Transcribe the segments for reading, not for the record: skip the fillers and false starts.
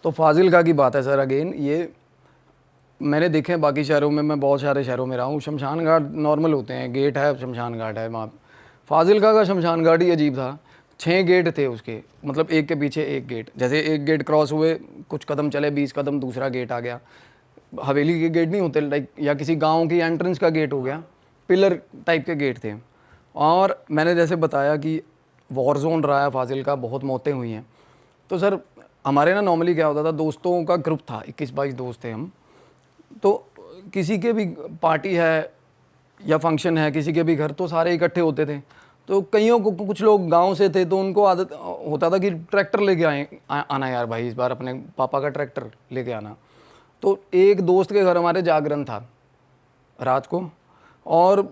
तो फाजिलका की बात है सर, अगेन ये मैंने देखे हैं बाकी शहरों में, मैं बहुत सारे शहरों में रहा हूँ, शमशान घाट नॉर्मल होते हैं, गेट है, शमशान घाट है वहाँ। फाजिलका का शमशान घाट ही अजीब था। 6 गेट थे उसके, मतलब एक के पीछे एक गेट। जैसे एक गेट क्रॉस हुए, कुछ कदम चले, 20 कदम, दूसरा गेट आ गया। हवेली के गेट नहीं होते लाइक, या किसी गांव की एंट्रेंस का गेट हो गया, पिलर टाइप के गेट थे। और मैंने जैसे बताया कि वॉर जोन रहा है फाजिलका, बहुत मौतें हुई हैं। तो सर हमारे ना नॉर्मली क्या होता था, दोस्तों का ग्रुप था, 21-22 दोस्त थे हम। तो किसी के भी पार्टी है या फंक्शन है किसी के भी घर, तो सारे इकट्ठे होते थे। तो कईयों को, कुछ लोग गांव से थे तो उनको आदत होता था कि ट्रैक्टर लेके आना यार भाई, इस बार अपने पापा का ट्रैक्टर लेके आना। तो एक दोस्त के घर हमारे जागरण था रात को, और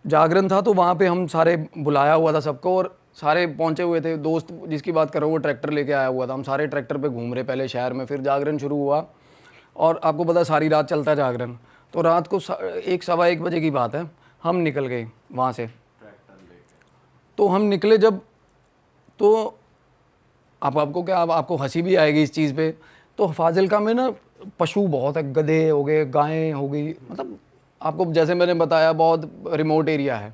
जागरण था तो वहाँ पे हम सारे बुलाया हुआ था सबको, और सारे पहुँचे हुए थे। दोस्त जिसकी बात कर रहा हूँ वो ट्रैक्टर लेके आया हुआ था, हम सारे ट्रैक्टर पे घूम रहे पहले शहर में, फिर जागरण शुरू हुआ। और आपको पता सारी रात चलता है जागरण। तो रात को 1-1:15 बजे की बात है, हम निकल गए वहाँ से। तो हम निकले जब, तो आपको क्या, आपको हंसी भी आएगी इस चीज़ पे। तो फाजिलका में ना पशु बहुत है, गधे हो गए, गायें हो गई, मतलब आपको जैसे मैंने बताया बहुत रिमोट एरिया है।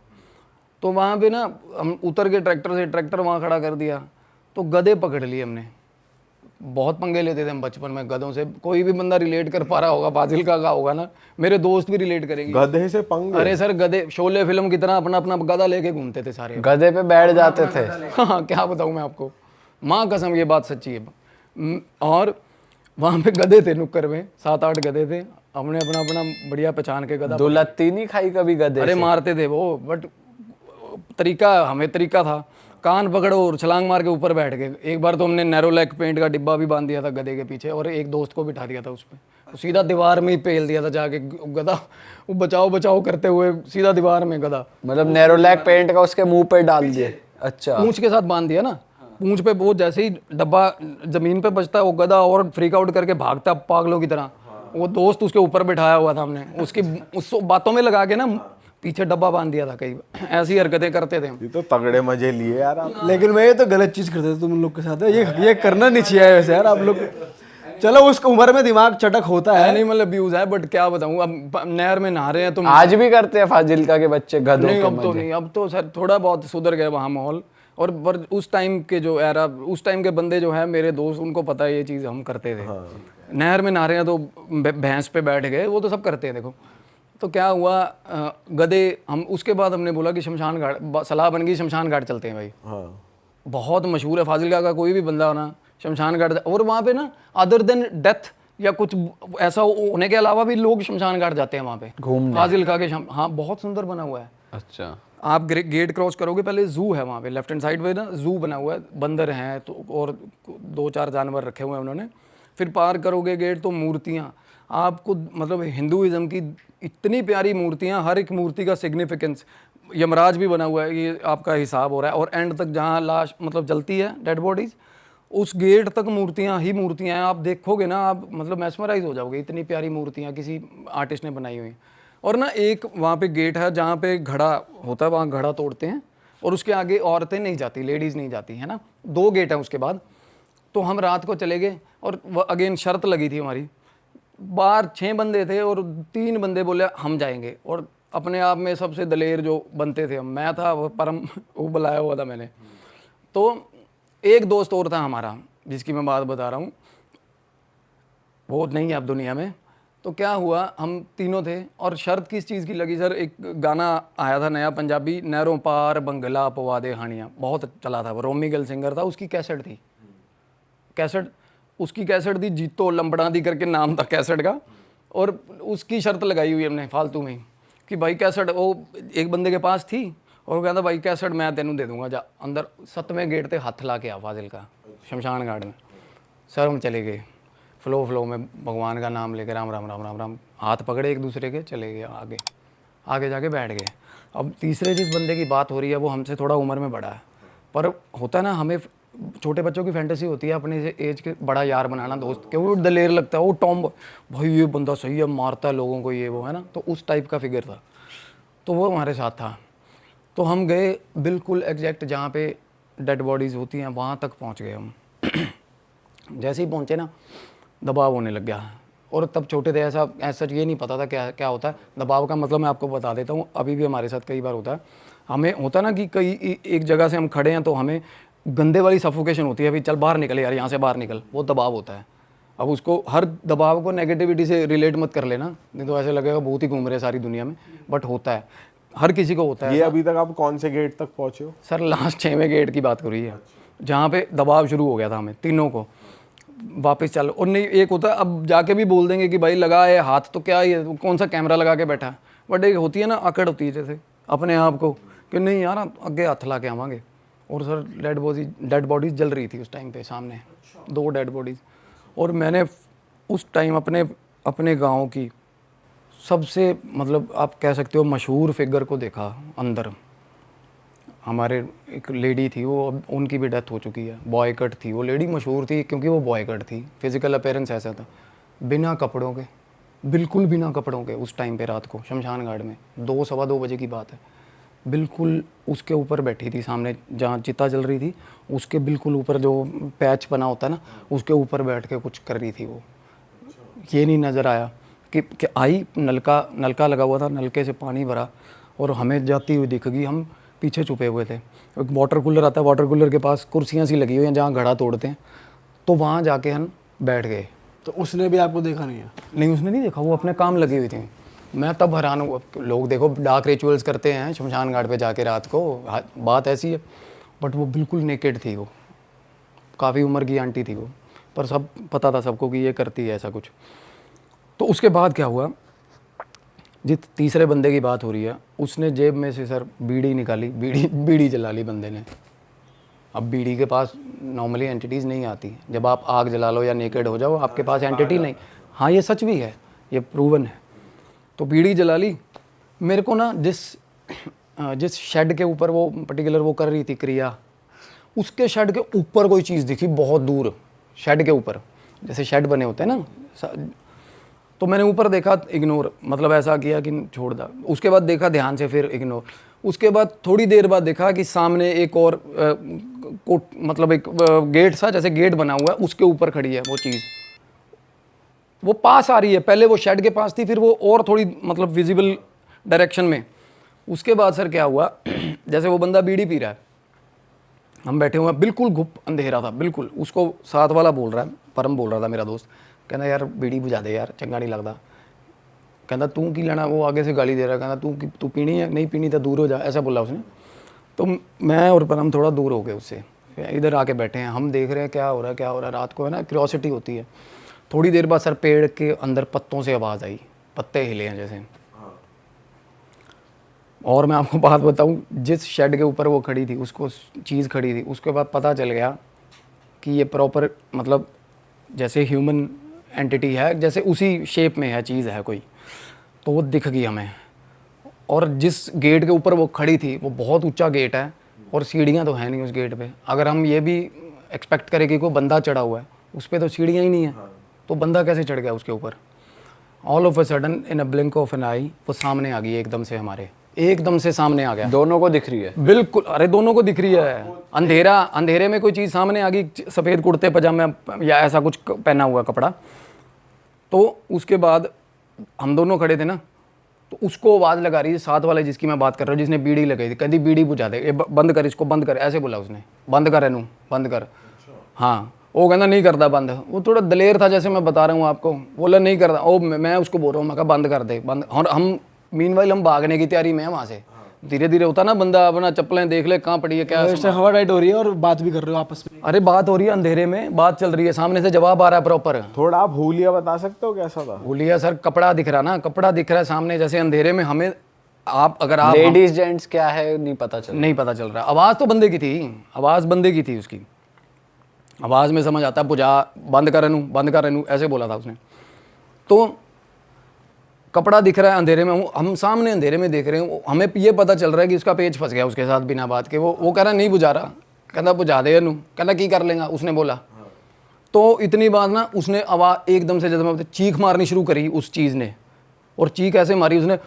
तो वहाँ पे ना हम उतर के ट्रैक्टर से, ट्रैक्टर वहाँ खड़ा कर दिया, तो गधे पकड़ लिए हमने। बहुत पंगे लेते थे हम बचपन में गधों से। कोई भी बंदा रिलेट कर पा रहा होगा, फाजिलका का होगा ना, मेरे दोस्त भी रिलेट करेंगे। गधे से पंगे? अरे सर गधे, शोले फिल्म की तरह अपना अपना गधा लेके घूमते थे सारे, गधे पे बैठ जाते थे। हाँ क्या बताऊँ मैं आपको, माँ कसम ये बात सच्ची है। और वहाँ पे गधे थे नुक्कड़ में, 7-8 गधे थे। हमने अपना अपना बढ़िया पहचान के गधा, दुलत्ती नहीं खाई कभी गधे अरे से? मारते थे वो, बट तरीका, हमें तरीका था, कान पकड़ो और छलांग मार के ऊपर बैठ गए। एक बार तो हमने नैरो लैक पेंट का डिब्बा भी बांध दिया था गधे के पीछे, और एक दोस्त को बिठा दिया था उस पर, तो सीधा दीवार में ही पेल दिया था जाके गधा। वो बचाओ बचाओ करते हुए सीधा दीवार में गधा, मतलब नैरोलैक पेंट का उसके मुंह पे डाल दिए? अच्छा। पूंछ के साथ बांध दिया ना, पूंछ पे। वो जैसे ही डब्बा जमीन पे बचता है वो गधा और फ्रीक आउट करके भागता पागलों की तरह। वो दोस्त उसके ऊपर बिठाया हुआ था हमने, उसकी उस बातों में लगा के ना पीछे डब्बा बांध दिया था। कई ऐसी हरकतें करते थे हम। ये तो तगड़े मजे लिए यार आप। लेकिन मैं ये तो गलत चीज करते थे तुम लोग के साथ, ये करना नहीं चाहिए वैसे यार आप लोग। चलो उस उम्र में दिमाग चटक होता है, एनिमल अब्यूज है, बट क्या बताऊं, अब नहर में नहा रहे हैं तो आज भी करते हैं फाजिलका के बच्चे गधों नहीं, के अब तो मजे? नहीं, अब तो सर थोड़ा बहुत सुधर गया वहाँ माहौल। और उस टाइम के जो एरा, उस टाइम के बंदे जो है मेरे दोस्त, उनको पता है ये चीज़ हम करते थे। नहर में नहा रहे हैं तो भैंस पे बैठ गए, वो तो सब करते हैं देखो। तो क्या हुआ, गधे, हम उसके बाद हमने बोला कि शमशान घाट, सलाह बन गई शमशान घाट चलते हैं भाई। हाँ। बहुत मशहूर है फाजिलका का, कोई भी बंदा होना शमशान घाट। और वहाँ पे ना अदर देन डेथ या कुछ ऐसा होने के अलावा भी लोग शमशान घाट जाते हैं वहाँ पे घूमने। फाजिलका के हाँ, बहुत सुंदर बना हुआ है। अच्छा। आप गेट क्रॉस करोगे, पहले जू है वहाँ पे, लेफ्ट हैंड साइड पे ना जू बना हुआ है, बंदर हैं तो, और 2-4 जानवर रखे हुए हैं उन्होंने। फिर पार करोगे गेट तो मूर्तियाँ आपको, मतलब हिंदुइज्म की इतनी प्यारी मूर्तियाँ, हर एक मूर्ति का सिग्निफिकेंस। यमराज भी बना हुआ है, ये आपका हिसाब हो रहा है। और एंड तक जहाँ लाश मतलब जलती है, डेड बॉडीज, उस गेट तक मूर्तियाँ ही मूर्तियाँ हैं। आप देखोगे ना, आप मतलब मैस्मराइज हो जाओगे, इतनी प्यारी मूर्तियाँ किसी आर्टिस्ट ने बनाई हुई। और ना एक वहाँ पे गेट है जहाँ पे घड़ा होता है, वहाँ घड़ा तोड़ते हैं, और उसके आगे औरतें नहीं जाती, लेडीज़ नहीं जाती है ना। 2 गेट हैं उसके बाद। तो हम रात को चले गए, और अगेन शर्त लगी थी हमारी। बाहर 6 बंदे थे और 3 बंदे बोले हम जाएंगे, और अपने आप में सबसे दलेर जो बनते थे हम, मैं था वो परम, वो बुलाया हुआ था मैंने। तो एक दोस्त और था हमारा जिसकी मैं बात बता रहा हूँ, वो नहीं है अब दुनिया में। तो क्या हुआ, हम तीनों थे, और शर्त किस चीज़ की लगी सर, एक गाना आया था नया पंजाबी, नहरों पार बंगला पवा दे हानियाँ, बहुत चला था वो, रोमी गिल सिंगर था, उसकी कैसेट थी। कैसेट उसकी कैसेट थी, जीतो लंबड़ा दी करके नाम था कैसेट का। और उसकी शर्त लगाई हुई हमने फालतू में कि भाई कैसेट, वो एक बंदे के पास थी, और वो कहता भाई कैसेट मैं तेनू दे दूंगा, जा अंदर 7वें गेट पे हाथ ला के आ फाजिलका शमशान घाट में। सर हम चले गए फ्लो में, भगवान का नाम लेके, राम राम राम राम राम, हाथ पकड़े एक दूसरे के, चले गए आगे। आगे जाके बैठ गए। अब तीसरे जिस बंदे की बात हो रही है वो हमसे थोड़ा उम्र में बड़ा है, पर होता है ना, हमें छोटे बच्चों की फैंटेसी होती है अपने एज के बड़ा यार बनाना, दोस्त, क्यों वो दलेर लगता है, वो टॉम, भाई ये बंदा सही है, मारता है लोगों को, ये वो है ना। तो उस टाइप का फिगर था, तो वो हमारे साथ था। तो हम गए बिल्कुल एग्जैक्ट जहाँ पे डेड बॉडीज़ होती हैं, वहाँ तक पहुँच गए हम। जैसे ही पहुँचे ना दबाव होने लग गया। और तब छोटे थे, ऐसा सच ये नहीं पता था क्या क्या होता है दबाव का मतलब। मैं आपको बता देता हूँ, अभी भी हमारे साथ कई बार होता है। हमें होता ना कि कई एक जगह से हम खड़े हैं तो हमें गंदे वाली सफोकेशन होती है, अभी चल बाहर निकल यार, यहाँ से बाहर निकल, वो दबाव होता है। अब उसको हर दबाव को नेगेटिविटी से रिलेट मत कर लेना, नहीं तो ऐसे लगेगा बहुत ही घूम रहे सारी दुनिया में, बट होता है, हर किसी को होता है। ये अभी तक आप कौन से गेट तक पहुंचे हो? सर लास्ट 6वें गेट की बात करी है, जहाँ पे दबाव शुरू हो गया था हमें तीनों को। वापस चल, और नहीं एक होता है अब जाके भी बोल देंगे कि भाई लगा है हाथ, तो क्या ये कौन सा कैमरा लगा के बैठा है, बट एक होती है ना अकड़ होती है जैसे अपने आप को कि नहीं यार आगे हाथ ला के आवांगे। और सर डेड बॉडीज जल रही थी उस टाइम पे सामने, 2 डेड बॉडीज। और मैंने उस टाइम अपने गांव की सबसे मतलब आप कह सकते हो मशहूर फिगर को देखा अंदर। हमारे एक लेडी थी, वो अब उनकी भी डेथ हो चुकी है, बॉय कट थी वो लेडी, मशहूर थी क्योंकि वो बॉय कट थी, फिजिकल अपीयरेंस ऐसा था, बिना कपड़ों के, बिल्कुल बिना कपड़ों के। उस टाइम पे रात को शमशान घाट में 2 सवा 2 बजे की बात है, बिल्कुल उसके ऊपर बैठी थी सामने जहाँ चिता जल रही थी, उसके बिल्कुल ऊपर जो पैच बना होता है ना, उसके ऊपर बैठ के कुछ कर रही थी वो। ये नहीं नज़र आया कि आई, नलका लगा हुआ था, नलके से पानी भरा और हमें जाती हुई दिख गई। हम पीछे छुपे हुए थे, एक वाटर कूलर आता है, वाटर कूलर के पास कुर्सियाँ सी लगी हुई हैं जहाँ घड़ा तोड़ते हैं, तो वहाँ जाके हम बैठ गए। तो उसने भी आपको देखा नहीं है? नहीं उसने नहीं देखा, वो अपने काम लगी हुई थी। मैं तब हैरान हुआ, लोग देखो डार्क रिचुअल्स करते हैं शमशान घाट पे जाके रात को, बात ऐसी है, बट वो बिल्कुल नेकेड थी, वो काफ़ी उम्र की आंटी थी वो, पर सब पता था सबको कि ये करती है ऐसा कुछ। तो उसके बाद क्या हुआ, जिस तीसरे बंदे की बात हो रही है, उसने जेब में से सर बीड़ी निकाली, बीड़ी जला ली बंदे ने। अब बीड़ी के पास नॉर्मली एंटिटीज़ नहीं आती, जब आप आग जला लो या नेकेड हो जाओ आपके पास एंटिटी नहीं। हाँ ये सच भी है, ये प्रूवन है। तो बीड़ी जला ली। मेरे को ना जिस शेड के ऊपर वो पर्टिकुलर वो कर रही थी क्रिया, उसके शेड के ऊपर कोई चीज़ दिखी बहुत दूर, शेड के ऊपर, जैसे शेड बने होते हैं ना। तो मैंने ऊपर देखा, इग्नोर, मतलब ऐसा किया कि छोड़ दा। उसके बाद देखा ध्यान से, फिर इग्नोर। उसके बाद थोड़ी देर बाद देखा कि सामने एक और मतलब एक गेट सा, जैसे गेट बना हुआ है, उसके ऊपर खड़ी है वो चीज़, वो पास आ रही है। पहले वो शेड के पास थी, फिर वो और थोड़ी मतलब विजिबल डायरेक्शन में। उसके बाद सर क्या हुआ, जैसे वो बंदा बीड़ी पी रहा है, हम बैठे हुए हैं, बिल्कुल घुप अंधेरा था बिल्कुल। उसको साथ वाला बोल रहा है, परम बोल रहा था मेरा दोस्त, कहना यार बीड़ी बुझा दे यार, चंगा नहीं लगता। कहता तू की लेना, वो आगे से गाली दे रहा है, कहता तू पीनी है, नहीं पीनी तो दूर हो जा, ऐसा बोला उसने। तो मैं और परम थोड़ा दूर हो गए उससे, इधर आके बैठे हैं, हम देख रहे हैं क्या हो रहा है। रात को है ना क्यूरियोसिटी होती है। थोड़ी देर बाद सर पेड़ के अंदर पत्तों से आवाज़ आई, पत्ते हिले हैं जैसे। और मैं आपको बात बताऊं, जिस शेड के ऊपर वो खड़ी थी, उसको चीज़ खड़ी थी, उसके बाद पता चल गया कि ये प्रॉपर मतलब जैसे ह्यूमन एंटिटी है, जैसे उसी शेप में है चीज़ है कोई, तो वो दिख गई हमें। और जिस गेट के ऊपर वो खड़ी थी, वो बहुत ऊंचा गेट है और सीढ़ियाँ तो है नहीं उस गेट पे। अगर हम ये भी एक्सपेक्ट करें कि कोई बंदा चढ़ा हुआ है, उस पर तो सीढ़ियाँ ही नहीं है, तो बंदा कैसे चढ़ गया उसके ऊपर। All of a sudden in a blink of an eye वो सामने आ गई एकदम से, हमारे एकदम से सामने आ गया। दोनों को दिख रही है? बिल्कुल, अरे दोनों को दिख रही है। अंधेरे में कोई चीज़ सामने आ गई, सफ़ेद कुर्ते पजामे या ऐसा कुछ पहना हुआ कपड़ा। तो उसके बाद हम दोनों खड़े थे ना, तो उसको आवाज़ लगा रही है साथ वाले जिसकी मैं बात कर रहा हूँ, जिसने बीड़ी लगाई थी, कहती बीड़ी बुझा दे, ये बंद कर, इसको बंद कर, ऐसे बोला उसने, बंद कर एनू, बंद कर। हाँ वो कहना नहीं करता बंद, वो थोड़ा दलेर था जैसे मैं बता रहा हूँ आपको, बोला नहीं करता। ओ मैं उसको बोल रहा हूँ, मैं कहा बंद कर दे, बंद। और हम मीनवाइल हम भागने की तैयारी में है वहाँ से। धीरे धीरे होता ना, बंदा अपना चप्पलें देख ले कहाँ पड़ी है क्या। हवा टाइट हो रही है और बात भी कर रहे हो आपस में? अरे बात हो रही है, अंधेरे में बात चल रही है, सामने से जवाब आ रहा है प्रॉपर। थोड़ा आप हुलिया बता सकते हो कैसा था? हुलिया सर कपड़ा दिख रहा ना, कपड़ा दिख रहा है सामने, जैसे अंधेरे में हमें अगर आप लेडीज जेंट्स क्या है नहीं पता चल रहा। आवाज़ तो बंदे की थी, आवाज़ बंदे की थी, उसकी आवाज़ में समझ आता है बुझा, बंद कर एनू, बंद कर एनू, ऐसे बोला था उसने। तो कपड़ा दिख रहा है अंधेरे में, हम सामने अंधेरे में देख रहे हैं, हमें ये पता चल रहा है कि उसका पेज फंस गया उसके साथ बिना बात के। वो कह रहा नहीं बुझा रहा, कहना बुझा दे एनू, कहना की कर लेगा, उसने बोला। तो इतनी बात ना, उसने आवाज़ एकदम से, जब मैं चीख मारनी शुरू करी उस चीज़ ने, और चीख ऐसे मारी उसने,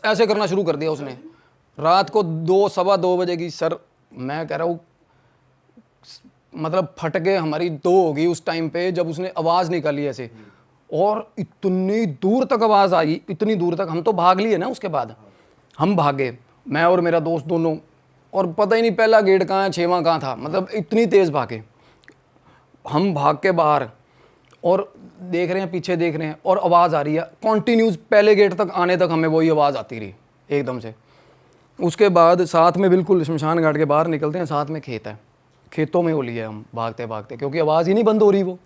ऐसे करना शुरू कर दिया उसने। रात को 2 सवा 2 बजे की सर, मैं कह रहा हूँ मतलब फट के हमारी दो होगी उस टाइम पे जब उसने आवाज़ निकाली ऐसे, और इतनी दूर तक आवाज़ आई, इतनी दूर तक। हम तो भाग लिए ना, उसके बाद हम भागे, मैं और मेरा दोस्त दोनों, और पता ही नहीं पहला गेट कहाँ है, छेवां कहाँ था, मतलब इतनी तेज़ भागे हम, भाग के बाहर, और देख रहे हैं पीछे, देख रहे हैं, और आवाज़ आ रही है कॉन्टीन्यूस, पहले गेट तक आने तक हमें वही आवाज़ आती रही एकदम से। उसके बाद साथ में बिल्कुल शमशान घाट के बाहर निकलते हैं, साथ में खेत है, खेतों में वो लिए हम भागते भागते, क्योंकि आवाज़ ही नहीं बंद हो रही, वो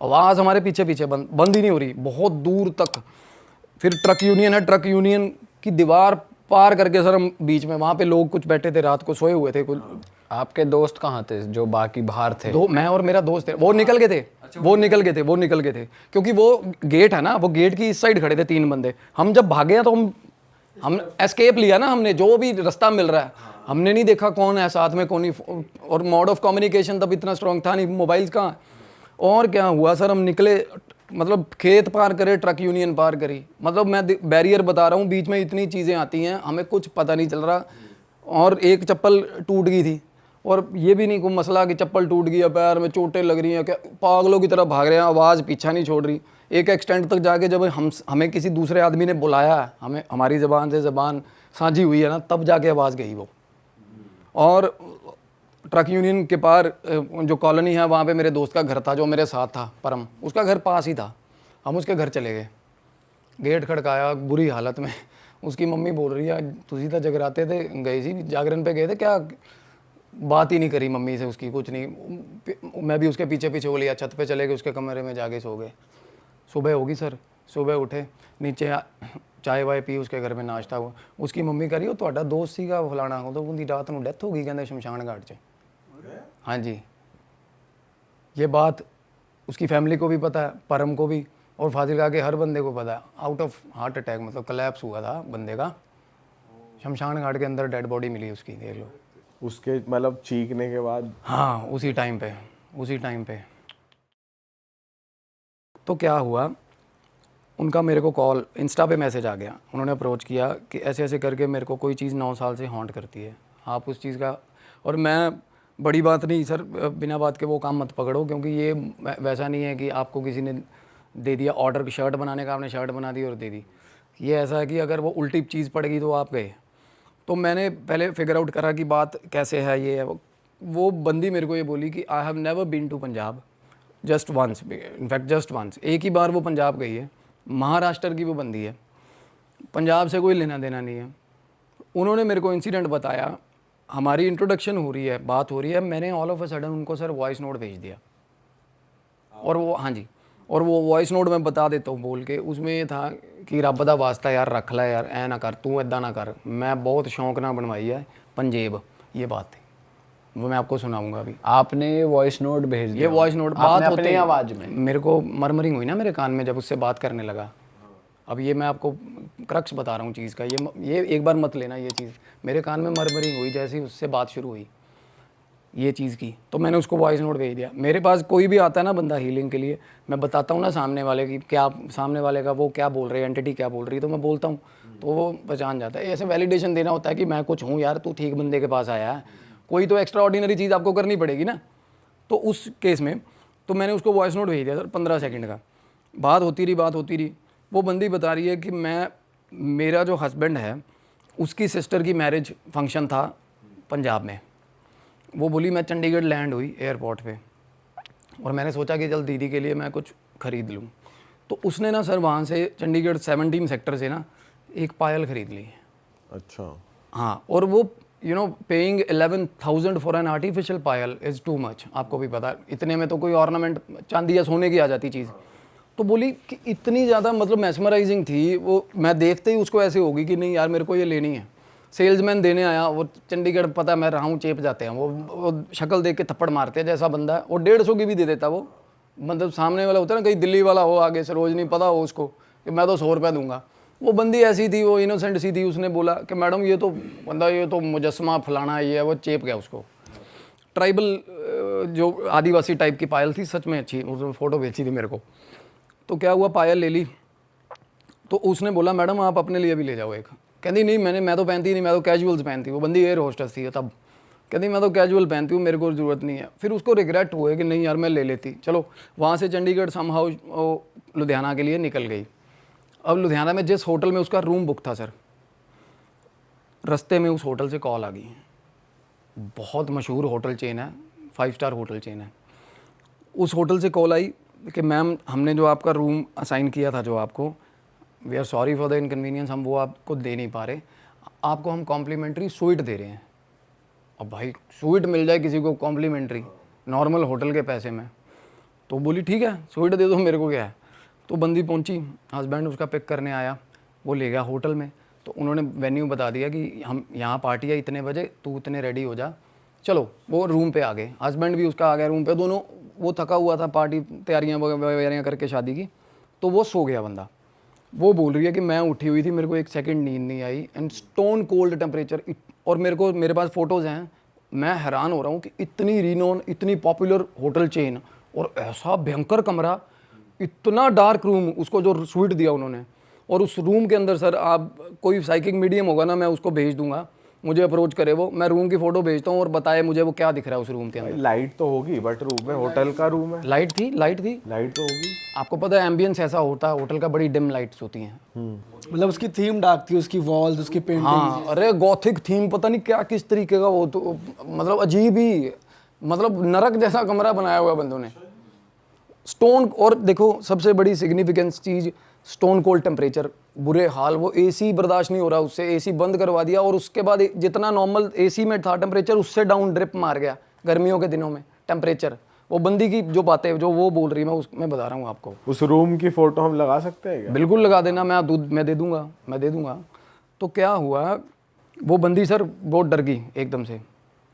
आवाज़ हमारे पीछे पीछे बंद ही नहीं हो रही बहुत दूर तक। फिर ट्रक यूनियन है, ट्रक यूनियन की दीवार पार करके सर हम बीच में, वहाँ पे लोग कुछ बैठे थे, रात को सोए हुए थे कुछ। आपके दोस्त कहाँ थे जो बाकी बाहर थे? दो, मैं और मेरा दोस्त थे, वो निकल गए थे, वो निकल गए थे, क्योंकि वो गेट है ना, वो गेट की इस साइड खड़े थे 3 बंदे। हम जब भागे तो हम एस्केप लिया ना हमने, जो भी रास्ता मिल रहा है, हमने नहीं देखा कौन है साथ में, कौन नहीं, और मोड ऑफ कम्युनिकेशन तब इतना स्ट्रांग था नहीं, मोबाइल कहाँ। और क्या हुआ सर, हम निकले, मतलब खेत पार करे, ट्रक यूनियन पार करी, मतलब मैं बैरियर बता रहा हूँ, बीच में इतनी चीज़ें आती हैं, हमें कुछ पता नहीं चल रहा। और एक चप्पल टूट गई थी, और ये भी नहीं कोई मसला कि चप्पल टूट गई है, पैर में चोटें लग रही हैं, क्या पागलों की तरह भाग रहे हैं, आवाज़ पीछा नहीं छोड़ रही। एक एक्सटेंट तक जाके जब हमें किसी दूसरे आदमी ने बुलाया, हमें हमारी ज़बान से ज़बान साझी हुई है ना, तब जाके आवाज़ गई वो। और ट्रक यूनियन के पार जो कॉलोनी है, वहाँ पे मेरे दोस्त का घर था जो मेरे साथ था, परम, उसका घर पास ही था। हम उसके घर चले गए, गेट खड़काया, बुरी हालत में। उसकी मम्मी बोल रही है, तुझी तो जगराते थे, गए सी जागरण पे गए थे क्या? बात ही नहीं करी मम्मी से उसकी, कुछ नहीं। मैं भी उसके पीछे पीछे हो लिया, छत पे चले गए, उसके कमरे में जाके सो गए। सुबह होगी सर, सुबह उठे, नीचे चाय वाय पी, उसके घर में नाश्ता हुआ। उसकी मम्मी कह रही हो ਤੁਹਾਡਾ दोस्त ਸੀਗਾ फलाना, तो उनकी रात ਨੂੰ डेथ हो गई कहते शमशान घाट 'ਚ। हाँ जी, ये बात उसकी फैमिली को भी पता है, परम को भी, और फाजिलका के हर बंदे को पता है। आउट ऑफ हार्ट अटैक, मतलब कलैप्स हुआ था बंदे का, शमशान घाट के अंदर डेड बॉडी मिली उसकी, देख लो। उसके मतलब चीखने के बाद? हाँ, उसी टाइम पे। तो क्या हुआ, उनका मेरे को कॉल, इंस्टा पे मैसेज आ गया, उन्होंने अप्रोच किया कि ऐसे ऐसे करके मेरे को कोई चीज़ 9 साल से हॉन्ट करती है, आप उस चीज़ का। और मैं, बड़ी बात नहीं सर, बिना बात के वो काम मत पकड़ो, क्योंकि ये वैसा नहीं है कि आपको किसी ने दे दिया ऑर्डर, शर्ट बनाने का, आपने शर्ट बना दी और दे दी। ये ऐसा है कि अगर वो उल्टी चीज़ पड़ेगी तो आप गए। तो मैंने पहले फिगर आउट करा कि बात कैसे है, ये है वो बंदी मेरे को ये बोली कि I have never been to Punjab, just once, in fact just once, एक ही बार वो पंजाब गई है। महाराष्ट्र की वो बंदी है, पंजाब से कोई लेना देना नहीं है। उन्होंने मेरे को इंसिडेंट बताया, हमारी इंट्रोडक्शन हो रही है, बात हो रही है, मैंने ऑल ऑफ अ सडन उनको सर वॉइस नोट भेज दिया। और वो, हाँ जी, और वो वॉइस नोट मैं बता देता हूँ बोल के, उसमें ये था कि रब दा वास्ता यार रख ला यार, ऐ ना कर, तू इदा ना कर, मैं बहुत शौक ना बनवाई है पंजेब, ये बात थी। वो मैं आपको सुनाऊंगा अभी। आपने ये वॉइस नोट भेज दिया? ये वॉइस नोट बात अपने होते आवाज़ में? मेरे को मरमरिंग हुई ना मेरे कान में जब उससे बात करने लगा। अब ये मैं आपको क्रक्स बता रहा हूँ चीज़ का, ये एक बार मत लेना, ये चीज़ मेरे कान में मरमरिंग हुई जैसे ही उससे बात शुरू हुई ये चीज़ की। तो मैंने उसको वॉइस नोट भेज दिया। मेरे पास कोई भी आता है ना बंदा हीलिंग के लिए, मैं बताता हूँ ना सामने वाले की क्या, सामने वाले का वो क्या बोल रहे हैं, एंटिटी क्या बोल रही है, तो मैं बोलता हूँ तो वो पहचान जाता है। ऐसे वैलिडेशन देना होता है कि मैं कुछ हूँ यार, तू ठीक बंदे के पास आया है, कोई तो एक्स्ट्रा ऑर्डिनरी चीज़ आपको करनी पड़ेगी ना। तो उस केस में तो मैंने उसको वॉइस नोट भेज दिया सर, 15 सेकंड का। बात होती रही। वो बंदी बता रही है कि मेरा जो हस्बैंड है उसकी सिस्टर की मैरिज फंक्शन था पंजाब में। वो बोली मैं चंडीगढ़ लैंड हुई एयरपोर्ट पे, और मैंने सोचा कि चल दीदी के लिए मैं कुछ ख़रीद लूँ। तो उसने ना सर वहाँ से चंडीगढ़ 17 सेक्टर से ना एक पायल ख़रीद ली। अच्छा। हाँ, और वो paying 11,000 for an artificial Payal is too much. आपको भी पता है, इतने में तो कोई ऑर्नामेंट चांदी या सोने की आ जाती चीज़। तो बोली कि इतनी ज़्यादा मतलब मैस्मराइजिंग थी वो, मैं देखते ही उसको ऐसे होगी कि नहीं यार मेरे को ये लेनी है। सेल्समैन देने आया, वो चंडीगढ़ पता मैं रहा हूँ, चेप जाते हैं वो शक्ल देख के थप्पड़ मारते हैं जैसा बंदा है। और 150 की भी दे देता वो, मतलब सामने वाला होता है ना, कहीं दिल्ली वाला हो आगे से, रोज नहीं पता हो उसको कि मैं तो 100 रुपये दूंगा। वो बंदी ऐसी थी, वो इनोसेंट सी थी। उसने बोला कि मैडम ये तो बंदा, ये तो मुजस्समा फलाना ये है, वो चेप गया उसको। ट्राइबल जो आदिवासी टाइप की पायल थी, सच में अच्छी, उसने फ़ोटो भेजी थी मेरे को। तो क्या हुआ, पायल ले ली। तो उसने बोला मैडम आप अपने लिए भी ले जाओ एक। कहती नहीं मैं तो पहनती नहीं, मैं तो कैजुअल्स पहनती। वो बंदी एयर होस्टेस थी तब। कहती मैं तो कैजुअल पहनती हूँ, मेरे को ज़रूरत नहीं है। फिर उसको रिग्रेट हुए कि नहीं यार मैं ले लेती। चलो वहाँ से चंडीगढ़ समहाउ लुधियाना के लिए निकल गई। अब लुधियाना में जिस होटल में उसका रूम बुक था सर, रास्ते में उस होटल से कॉल आ गई। बहुत मशहूर होटल चेन है, 5 स्टार होटल चेन है। उस होटल से कॉल आई कि मैम हमने जो आपका रूम असाइन किया था जो आपको, we are sorry for the inconvenience, हम वो आपको दे नहीं पा रहे, आपको हम कॉम्प्लीमेंट्री स्वीट दे रहे हैं। अब भाई स्वीट मिल जाए किसी को कॉम्प्लीमेंट्री नॉर्मल होटल के पैसे में, तो बोली ठीक है स्वीट दे दो, मेरे को क्या है। तो बंदी पहुंची, हस्बैंड उसका पिक करने आया, वो ले गया होटल में। तो उन्होंने वेन्यू बता दिया कि हम यहाँ पार्टी है इतने बजे, तू इतने रेडी हो जा। चलो वो रूम पे आ गए, हस्बैंड भी उसका आ गया रूम पे। दोनों, वो थका हुआ था पार्टी तैयारियाँ वगैरह करके शादी की, तो वो सो गया बंदा। वो बोल रही है कि मैं उठी हुई थी, मेरे को एक सेकंड नींद नहीं आई, एंड स्टोन कोल्ड टेम्परेचर। और मेरे पास फ़ोटोज़ हैं, मैं हैरान हो रहा हूँ कि इतनी रिनोन, इतनी पॉपुलर होटल चेन और ऐसा भयंकर कमरा, इतना डार्क रूम, उसको जो स्वीट दिया उन्होंने। और उस रूम के अंदर सर, आप कोई साइकिक मीडियम होगा ना, मैं उसको भेज दूंगा, मुझे अप्रोच करे वो, मैं रूम की फ़ोटो भेजता हूँ और बताए मुझे वो क्या दिख रहा है उस रूम के अंदर। लाइट तो होगी बट रूम में, होटल का रूम है, लाइट थी, लाइट थी। लाइट तो होगी। आपको पता है एम्बियंस ऐसा होता है होटल का, बड़ी डिम लाइट्स होती हैं। मतलब उसकी थीम डार्क थी, उसकी वॉल्स, उसकी पेंटिंग। हाँ, अरे गॉथिक थीम, पता नहीं क्या किस तरीके का वो, तो मतलब अजीब ही, मतलब नरक जैसा कमरा बनाया हुआ बंदों ने। स्टोन, और देखो सबसे बड़ी सिग्निफिकेंस चीज़, स्टोन कोल्ड टेम्परेचर, बुरे हाल। वो एसी बर्दाश्त नहीं हो रहा उससे, एसी बंद करवा दिया, और उसके बाद जितना नॉर्मल एसी में था टेम्परेचर, उससे डाउन ड्रिप मार गया गर्मियों के दिनों में टेम्परेचर। वो बंदी की जो बातें जो वो बोल रही है, मैं बता रहा हूँ आपको। उस रूम की फोटो हम लगा सकते हैं क्या? बिल्कुल लगा देना, मैं दूध मैं दे दूंगा। तो क्या हुआ, वो बंदी सर बहुत डर गई एकदम से।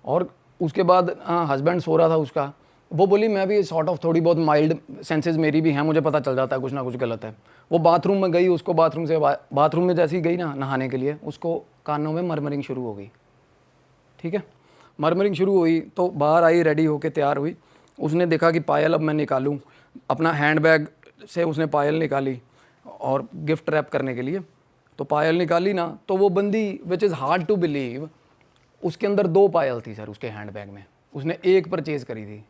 और उसके बाद हस्बैंड सो रहा था उसका, वो बोली मैं भी सॉर्ट ऑफ थोड़ी बहुत माइल्ड सेंसेस मेरी भी हैं, मुझे पता चल जाता है कुछ ना कुछ गलत है। वो बाथरूम में गई, उसको बाथरूम में जैसे ही गई ना नहाने के लिए, उसको कानों में मरमरिंग शुरू हो गई। ठीक है, मरमरिंग शुरू हुई तो बाहर आई, रेडी होके तैयार हुई। उसने देखा कि पायल अब मैं निकालूं, अपना हैंडबैग से उसने पायल निकाली और गिफ्ट रैप करने के लिए। तो पायल निकाली ना, तो वो बंदी, which is hard to believe, उसके अंदर 2 पायल थी सर उसके हैंडबैग में। उसने एक परचेज़ करी थी।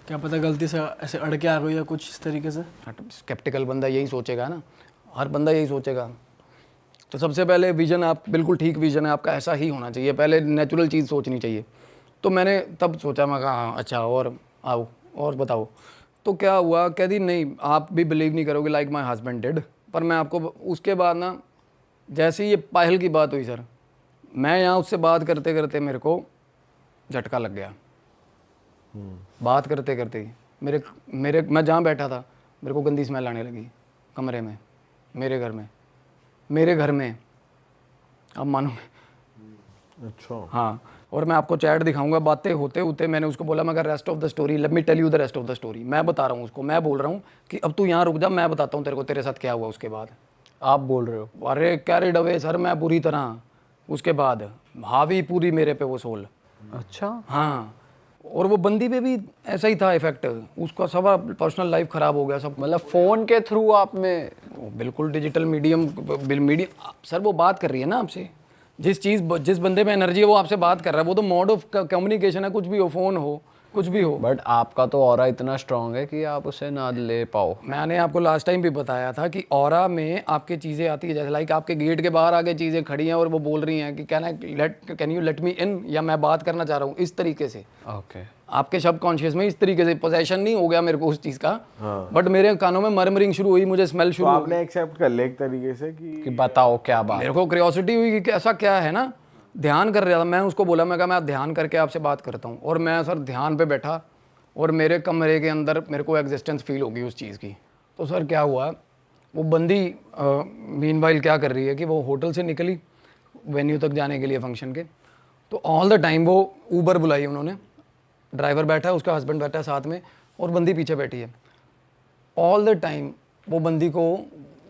क्या पता गलती से ऐसे अड़ के आ गई या कुछ इस तरीके से। स्केप्टिकल बंदा यही सोचेगा ना, हर बंदा यही सोचेगा। तो सबसे पहले विज़न, आप बिल्कुल ठीक विज़न है आपका, ऐसा ही होना चाहिए, पहले नेचुरल चीज़ सोचनी चाहिए। तो मैंने तब सोचा, मैं कहा हाँ अच्छा, और आओ और बताओ। तो क्या हुआ, कहती नहीं आप भी बिलीव नहीं करोगे, लाइक माई हस्बैंड डिड। पर मैं आपको, उसके बाद ना जैसे ही ये पायल की बात हुई सर, मैं यहाँ उससे बात करते करते मेरे को झटका लग गया। बात करते करते ही मैं जहाँ बैठा था, मेरे को गंदी स्मेल आने लगी कमरे में, मेरे घर में। अब मानो। अच्छा। हाँ, और मैं आपको चैट दिखाऊंगा। बातें होते होते मैंने उसको बोला, मैं rest of the story, let me tell you the rest of the story. मैं बता रहा हूँ उसको, मैं बोल रहा हूँ कि अब तू यहाँ रुक जा, मैं बताता हूँ तेरे को तेरे साथ क्या हुआ उसके बाद। आप बोल रहे हो? अरे कैरिड अवे सर मैं पूरी तरह, उसके बाद हावी पूरी मेरे पे वो सोल। अच्छा। हाँ, और वो बंदी पे भी ऐसा ही था इफेक्ट, उसका सब पर्सनल लाइफ खराब हो गया सब। मतलब फोन के थ्रू आप में? बिल्कुल डिजिटल मीडियम सर, वो बात कर रही है ना आपसे, जिस बंदे में एनर्जी है वो आपसे बात कर रहा है, वो तो मोड ऑफ कम्युनिकेशन है, कुछ भी हो, फोन हो, कुछ भी हो। बट आपका तो ऑरा इतना स्ट्रांग है कि आप उसे ना ले पाओ। मैंने आपको लास्ट टाइम भी बताया था कि ऑरा में आपके चीज़ें आती है, जैसे लाइक आपके गेट के बाहर आके चीज़ें खड़ी हैं और वो बोल रही हैं कि कैन यू लेट मी इन, या मैं बात करना चाह रहा हूँ, इस तरीके से। ओके। आपके सबकॉन्शियस में इस तरीके से पोजेशन नहीं हो गया मेरे को उस चीज़ का, बट मेरे कानों में मरमरिंग शुरू हुई, मुझे स्मेल तो शुरू हुई। आपने एक्सेप्ट कर लिया एक तरीके से कि बताओ क्या बात? मेरे को क्यूरियोसिटी हुई कि ऐसा क्या है ना, ध्यान कर रहा था मैं। उसको बोला, मैं कहा मैं ध्यान करके आपसे बात करता हूँ। और मैं सर ध्यान पे बैठा और मेरे कमरे के अंदर मेरे को एग्जिस्टेंस फील होगी उस चीज़ की। तो सर क्या हुआ, वो बंदी मीनवाइल क्या कर रही है कि वो होटल से निकली वेन्यू तक जाने के लिए फंक्शन के। तो ऑल द टाइम वो ऊबर बुलाई उन्होंने, ड्राइवर बैठा है, उसका हस्बैंड बैठा है साथ में और बंदी पीछे बैठी है। ऑल द टाइम वो बंदी को,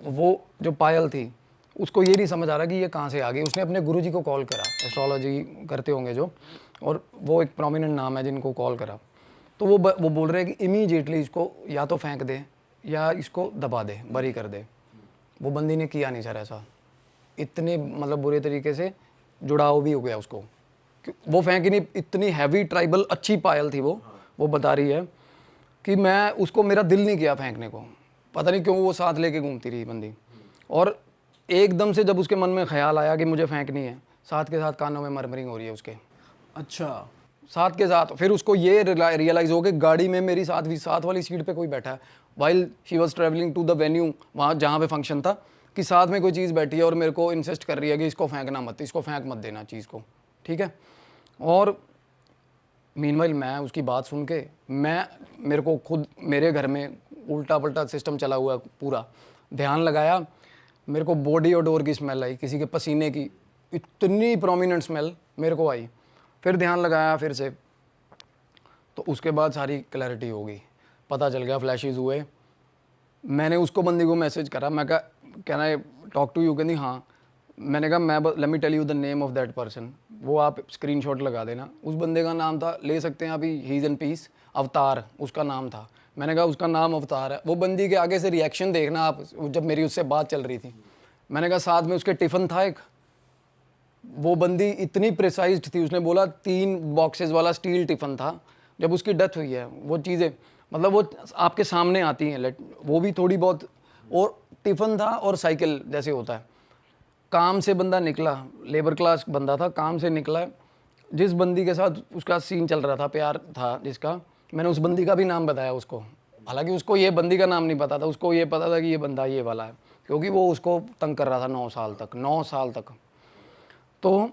वो जो पायल थी उसको ये नहीं समझ आ रहा कि ये कहाँ से आ गई। उसने अपने गुरुजी को कॉल करा, एस्ट्रोलॉजी करते होंगे जो, और वो एक प्रोमिनेंट नाम है जिनको कॉल करा। तो वो बोल रहे हैं कि इमीडिएटली इसको या तो फेंक दे या इसको दबा दे, बरी कर दे। वो बंदी ने किया नहीं सर ऐसा, इतने मतलब बुरे तरीके से जुड़ाव भी हो गया उसको वो फेंकी नहीं, इतनी हैवी ट्राइबल अच्छी पायल थी वो बता रही है कि मैं उसको, मेरा दिल नहीं किया फेंकने को, पता नहीं क्यों वो साथ लेके घूमती रही बंदी। और एकदम से जब उसके मन में ख्याल आया कि मुझे फेंकनी है, साथ के साथ कानों में मरमरिंग हो रही है उसके, अच्छा साथ के साथ। फिर उसको ये रियलाइज़ हो कि गाड़ी में मेरी साथ वाली सीट पे कोई बैठा है, while she was travelling to the venue, वहाँ जहाँ पे फंक्शन था, कि साथ में कोई चीज़ बैठी है और मेरे को इंसिस्ट कर रही है कि इसको फेंकना मत, इसको फेंक मत देना चीज़ को, ठीक है। और मीनवाइल मैं उसकी बात सुन के, मेरे को खुद मेरे घर में उल्टा पल्टा सिस्टम चला हुआ है पूरा, ध्यान लगाया, मेरे को बॉडी ओडोर की स्मेल आई, किसी के पसीने की इतनी प्रोमिनेंट स्मेल मेरे को आई। फिर ध्यान लगाया फिर से, तो उसके बाद सारी क्लैरिटी हो गई, पता चल गया, फ्लैशेस हुए। मैंने उसको बंदी को मैसेज करा, मैं कहा can I talk to you, कहती हाँ। मैंने कहा मैं let me tell you the name of that person, वो आप स्क्रीनशॉट लगा देना। उस बंदे का नाम था, ले सकते हैं अभी, ही इज़ इन पीस, अवतार उसका नाम था। मैंने कहा उसका नाम अवतार है। वो बंदी के आगे से रिएक्शन देखना आप, जब मेरी उससे बात चल रही थी। मैंने कहा साथ में उसके टिफ़िन था एक, वो बंदी इतनी प्रिसाइज्ड थी, उसने बोला 3 बॉक्सेस वाला स्टील टिफ़िन था। जब उसकी डेथ हुई है, वो चीज़ें मतलब वो आपके सामने आती हैं, वो भी थोड़ी बहुत। और टिफ़िन था और साइकिल जैसे होता है, काम से बंदा निकला, लेबर क्लास बंदा था, काम से निकला, जिस बंदी के साथ उसका सीन चल रहा था, प्यार था जिसका, मैंने उस बंदी का भी नाम बताया उसको। हालांकि उसको ये बंदी का नाम नहीं पता था, उसको ये पता था कि ये बंदा ये वाला है, क्योंकि वो उसको तंग कर रहा था 9 साल तक। तो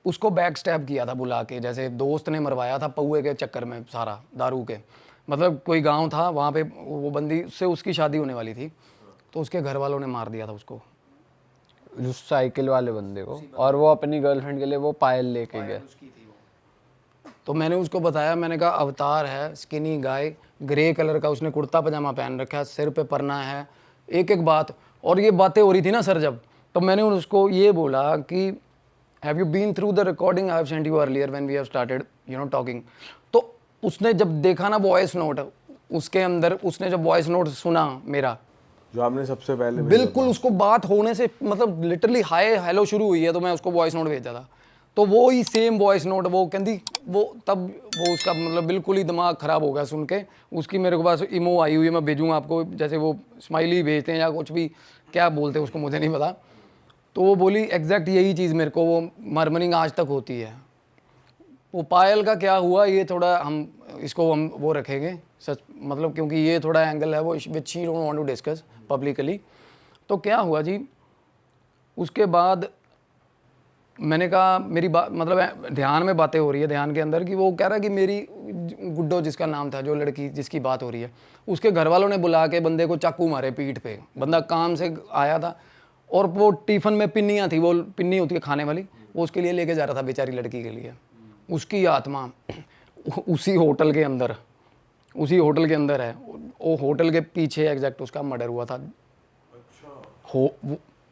उसको बैक स्टैब किया था बुला के, जैसे दोस्त ने मरवाया था पौए के चक्कर में, सारा दारू के, मतलब कोई गांव था वहाँ पे, वो बंदी से उसकी शादी होने वाली थी, तो उसके घर वालों ने मार दिया था उसको, उस साइकिल वाले बंदे को, और वो अपनी गर्लफ्रेंड के लिए वो पायल लेके गए। तो मैंने उसको बताया, मैंने कहा अवतार है, स्किनी गाय, ग्रे कलर का उसने कुर्ता पजामा पहन रखा है, सिर पे परना है, एक बात। और ये बातें हो रही थी ना सर जब, तो मैंने उसको ये बोला कि have you been through the recording I have sent you earlier when we have started talking. तो उसने जब देखा ना वॉइस नोट, उसके अंदर उसने जब वॉइस नोट सुना मेरा, जो आपने सबसे पहले बिल्कुल उसको बात होने से मतलब लिटरली हाय हेलो शुरू हुई है, तो मैं उसको वॉइस नोट भेजा था, तो वो ही सेम वॉइस नोट वो कहती, वो तब वो उसका मतलब बिल्कुल ही दिमाग ख़राब हो गया सुन के। उसकी मेरे को पास इमो आई हुई है, मैं भेजूँगा आपको, जैसे वो स्माइली भेजते हैं या कुछ भी, क्या बोलते हैं उसको मुझे नहीं पता। तो वो बोली एग्जैक्ट यही चीज़ मेरे को, वो मरमरिंग आज तक होती है। वो पायल का क्या हुआ, ये थोड़ा हम इसको हम वो रखेंगे सच, मतलब क्योंकि ये थोड़ा एंगल है वो which she don't want to discuss publicly. तो क्या हुआ जी, उसके बाद मैंने कहा मेरी बात मतलब ध्यान में बातें हो रही है, ध्यान के अंदर, कि वो कह रहा है कि मेरी गुड्डो जिसका नाम था, जो लड़की जिसकी बात हो रही है, उसके घर वालों ने बुला के बंदे को चाकू मारे पीठ पे। बंदा काम से आया था और वो टिफ़िन में पिन्नियाँ थी, वो पिन्नी होती है खाने वाली, वो उसके लिए लेके जा रहा था बेचारी लड़की के लिए। उसकी आत्मा उसी होटल के अंदर है, वो होटल के पीछे एग्जैक्ट उसका मर्डर हुआ था।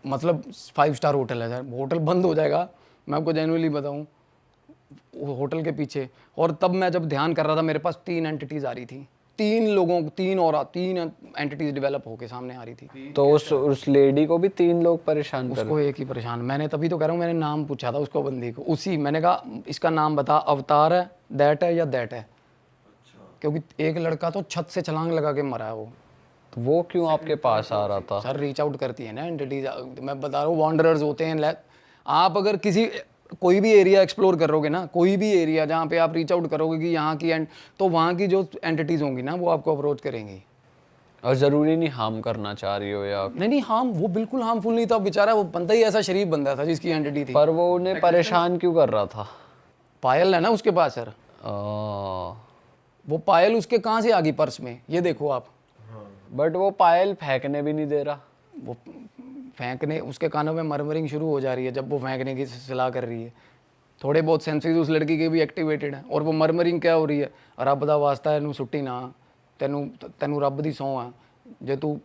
मतलब 5 स्टार होटल है सर, होटल बंद हो जाएगा, मैं आपको जेन्युइनली बताऊं, होटल के पीछे। और तब मैं जब ध्यान कर रहा था, मेरे पास 3 एंटिटीज़ आ रही थी, 3 एंटिटीज़ डेवलप होके सामने आ रही थी। तो उस लेडी को भी 3 लोग परेशान कर, उसको एक ही परेशान, मैंने तभी तो कह रहा हूँ, मैंने नाम पूछा था उसको बंदी को, उसी मैंने कहा इसका नाम बता, अवतार है, दैट है या दैट है। क्योंकि एक लड़का तो छत से छलांग लगा के मरा है तो वो क्यों आपके पास आ रहा था? सर रीच आउट करती है ना एंटिटीज, मैं बता रहा हूँ वॉन्डरर्स होते हैं। आप अगर कोई भी एरिया एक्सप्लोर करोगे ना, कोई भी एरिया जहाँ पे आप रीच आउट करोगे कि यहाँ की तो वहाँ की जो एंटिटीज होंगी ना, वो आपको अप्रोच करेंगी। और ज़रूरी नहीं हार्म करना चाह रही हो या नहीं हार्म, वो बिल्कुल हार्मफुल नहीं था बेचारा, वो बंदा ही ऐसा शरीफ बंदा था जिसकी एंटिटी थी। पर वो उन्हें परेशान क्यों कर रहा था? पायल है ना उसके पास सर, वो पायल उसके कहाँ से आ गई पर्स में, ये देखो आप। बट वो पायल फेंकने भी नहीं दे रहा। वो फेंकने, उसके कानों में मरमरिंग शुरू हो जा रही है जब वो फेंकने की सलाह कर रही है। थोड़े बहुत सेंसेस उस लड़की के भी एक्टिवेटेड हैं, और वो मरमरिंग क्या हो रही है, रब दा वास्ता है इनू सुट्टी ना, तेनू रब दी सौं है, जे तू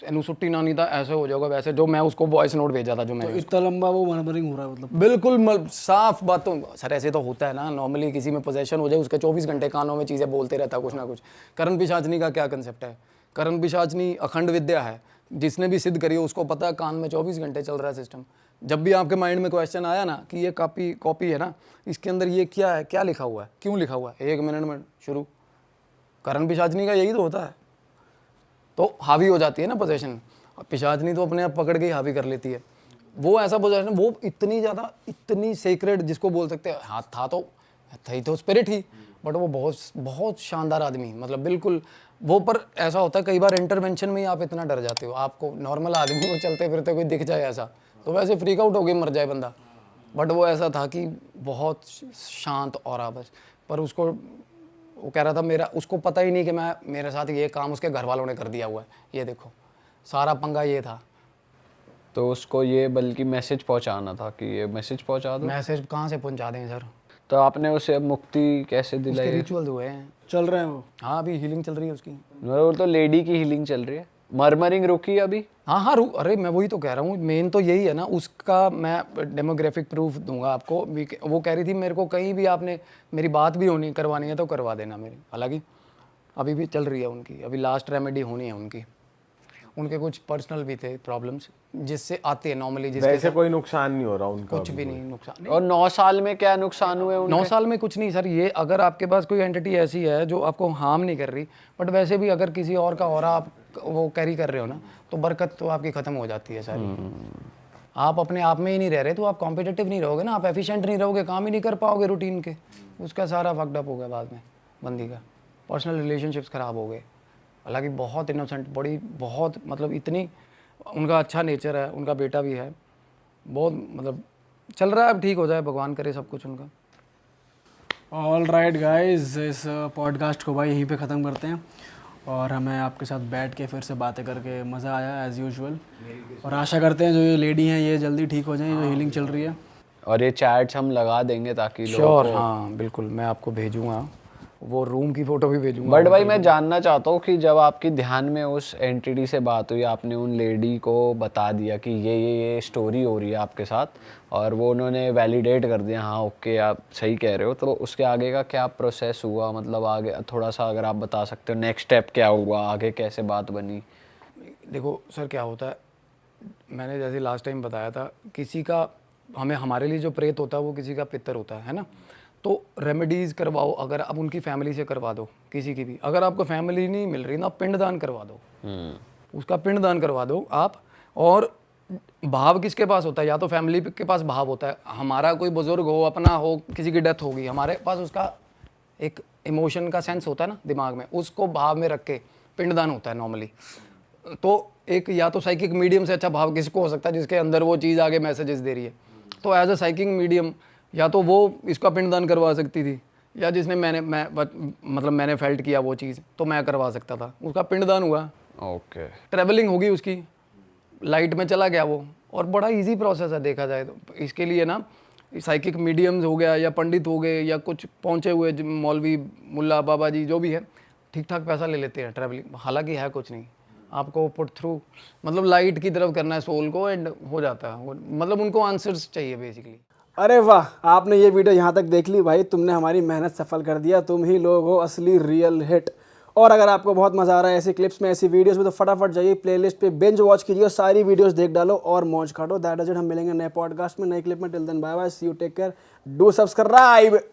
इनू सुट्टी ना नहीं था ऐसे हो जाएगा वैसे। जो मैं उसको वॉइस नोट भेजा था, जो मैं इतना लंबा वो मरमरिंग हो रहा है मतलब बिल्कुल साफ बातों। सर ऐसे तो होता है ना, नॉर्मली किसी में पोजेशन हो जाए, उसके 24 घंटे कानों में चीज़ें बोलते रहता कुछ ना कुछ। करण पिशाचनी का क्या कंसेप्ट है, करण पिशाचनी अखंड विद्या है, जिसने भी सिद्ध करी है उसको पता है कान में 24 घंटे चल रहा है सिस्टम। जब भी आपके माइंड में क्वेश्चन आया ना कि ये कॉपी है ना, इसके अंदर ये क्या है, क्या लिखा हुआ है, क्यों लिखा हुआ है, 1 मिनट में शुरू। करण पिशाचनी का यही तो होता है। तो हावी हो जाती है ना पोजेशन, पिशाचनी तो अपने आप पकड़ के ही हावी कर लेती है। वो ऐसा पोजेशन, वो इतनी ज़्यादा, इतनी सेक्रेड जिसको बोल सकते हैं, हाँ था तो स्पिरिट ही, बट वो बहुत शानदार आदमी, मतलब बिल्कुल वो। पर ऐसा होता है कई बार इंटरवेंशन में ही आप इतना डर जाते हो, आपको नॉर्मल आदमी को चलते फिरते कोई दिख जाए ऐसा तो वैसे फ्रीक आउट हो गए, मर जाए बंदा। बट वो ऐसा था कि बहुत शांत और बस। पर उसको, वो कह रहा था मेरा, उसको पता ही नहीं कि मेरे साथ ये काम उसके घर वालों ने कर दिया हुआ है। ये देखो सारा पंगा ये था। तो उसको ये बल्कि मैसेज पहुंचाना था कि ये मैसेज पहुंचा दो। मैसेज कहाँ से पहुंचा देंगे सर? तो आपने उसे अब मुक्ति कैसे उसके दिलाई? रिचुअल हुए हैं, चल रहे हैं वो। हाँ अभी हीलिंग चल रही है उसकी। वो तो लेडी की हीलिंग चल रही है, मरमरिंग रुकी अभी। हाँ, अरे मैं वही तो कह रहा हूँ, मेन तो यही है ना उसका। मैं डेमोग्राफिक प्रूफ दूंगा आपको। वो कह रही थी मेरे को कहीं भी आपने मेरी बात भी होनी करवानी है तो करवा देना मेरी। हालांकि अभी भी चल रही है उनकी, अभी लास्ट रेमेडी होनी है उनकी। उनके कुछ पर्सनल भी थे प्रॉब्लम्स जिससे आते हैं नॉर्मली, जिसके वैसे कोई नुकसान नहीं हो रहा उनका? कुछ भी नहीं नुकसान। और 9 साल में क्या नुकसान हुए उनके? 9 साल में कुछ नहीं सर। ये अगर आपके पास कोई एंटिटी ऐसी है जो आपको हार्म नहीं कर रही, बट वैसे भी अगर किसी और का ऑरा आप वो कैरी कर रहे हो ना, तो बरकत तो आपकी ख़त्म हो जाती है सारी। आप अपने आप में ही नहीं रह रहे तो आप कॉम्पिटिटिव नहीं रहोगे ना, आप एफिशिएंट नहीं रहोगे, काम ही नहीं कर पाओगे रूटीन के। उसका सारा फक्ड अप हो गया बाद में बंदी का। पर्सनल रिलेशनशिप्स ख़राब हो गए। हालांकि बहुत इनोसेंट, बड़ी बहुत मतलब इतनी उनका अच्छा नेचर है, उनका बेटा भी है, बहुत मतलब चल रहा है। अब ठीक हो जाए, भगवान करे सब कुछ उनका। ऑल राइट गाइज, इस पॉडकास्ट को भाई यहीं पे ख़त्म करते हैं। और हमें आपके साथ बैठ के फिर से बातें करके मज़ा आया एज़ यूजुअल। और आशा करते हैं जो ये लेडी हैं ये जल्दी ठीक हो जाएं, जो हीलिंग चल रही है। और ये चैट्स हम लगा देंगे ताकि लोग श्योर, हाँ बिल्कुल, मैं आपको भेजूँगा, वो रूम की फ़ोटो भी भेजूँगा। बट भाई मैं जानना चाहता हूँ कि जब आपकी ध्यान में उस एंटिटी से बात हुई, आपने उन लेडी को बता दिया कि ये स्टोरी हो रही है आपके साथ, और वो उन्होंने वैलिडेट कर दिया हाँ ओके आप सही कह रहे हो, तो उसके आगे का क्या प्रोसेस हुआ? मतलब आगे थोड़ा सा अगर आप बता सकते हो नेक्स्ट स्टेप क्या हुआ, आगे कैसे बात बनी? देखो सर क्या होता है, मैंने जैसे लास्ट टाइम बताया था, किसी का हमारे लिए जो प्रेत होता है वो किसी का पितर होता है ना। तो रेमेडीज़ करवाओ, अगर आप उनकी फैमिली से करवा दो, किसी की भी। अगर आपको फैमिली नहीं मिल रही ना, पिंडदान करवा दो, उसका पिंडदान करवा दो आप। और भाव किसके पास होता है? या तो फैमिली के पास भाव होता है, हमारा कोई बुजुर्ग हो, अपना हो, किसी की डेथ होगी, हमारे पास उसका एक इमोशन का सेंस होता है ना दिमाग में, उसको भाव में रख के पिंडदान होता है नॉर्मली। तो एक या तो साइकिक मीडियम से अच्छा भाव किसको हो सकता है जिसके अंदर वो चीज़ आगे मैसेजेस दे रही है। तो एज अ साइकिक मीडियम या तो वो इसका पिंडदान करवा सकती थी, या जिसने मैंने फेल्ट किया वो चीज़, तो मैं करवा सकता था, उसका पिंडदान हुआ। ओके, ट्रैवलिंग होगी उसकी, लाइट में चला गया वो। और बड़ा इजी प्रोसेस है देखा जाए तो। इसके लिए ना साइकिक मीडियम्स हो गया, या पंडित हो गए, या कुछ पहुँचे हुए मौलवी मुल्ला बाबा जी जो भी है, ठीक ठाक पैसा ले लेते हैं ट्रैवलिंग। हालांकि है कुछ नहीं, आपको पुट थ्रू मतलब लाइट की तरफ करना है सोल को, एंड हो जाता है। मतलब उनको आंसर्स चाहिए बेसिकली। अरे वाह, आपने ये वीडियो यहाँ तक देख ली भाई, तुमने हमारी मेहनत सफल कर दिया। तुम ही लोग हो असली रियल हिट। और अगर आपको बहुत मज़ा आ रहा है ऐसी क्लिप्स में, ऐसी वीडियोस में, तो फटाफट जाइए प्लेलिस्ट पे बिंज वॉच कीजिए, सारी वीडियोस देख डालो और मौज काटो। That is it. हम मिलेंगे नए पॉडकास्ट में, नए क्लिप में। Till then bye bye, see you, take care, do subscribe.